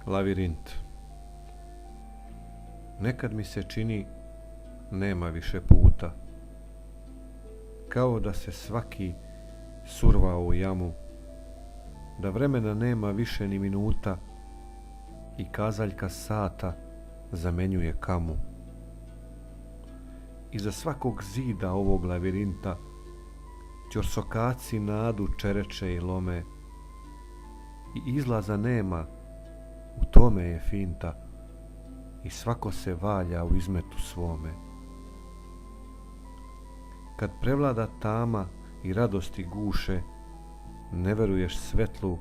Lavirint. Nekad mi se čini nema više puta, kao da se svaki surva u jamu, da vremena nema više ni minuta i kazaljka sata zamenjuje kamu. Iza svakog zida ovog lavirinta ćorsokaci nadu čereče i lome i izlaza nema, u tome je finta i svako se valja u izmetu svome. Kad prevlada tama i radosti guše, ne veruješ svetlu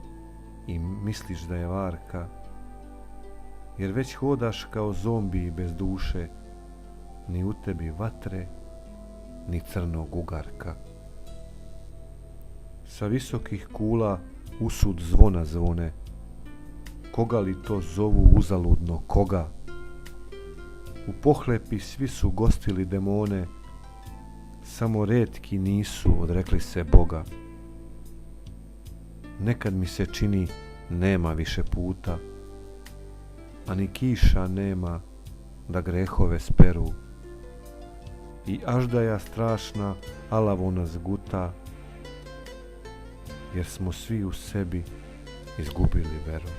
i misliš da je varka, jer već hodaš kao zombi bez duše, ni u tebi vatre, ni crnog ugarka. Sa visokih kula usud zvona zvone, koga li to zovu uzaludno, koga? U pohlepi svi su gostili demone, samo retki nisu odrekli se Boga. Nekad mi se čini nema više puta, a ni kiša nema da grehove speru. I aždaja strašna alavo nas guta, jer smo svi u sebi izgubili veru.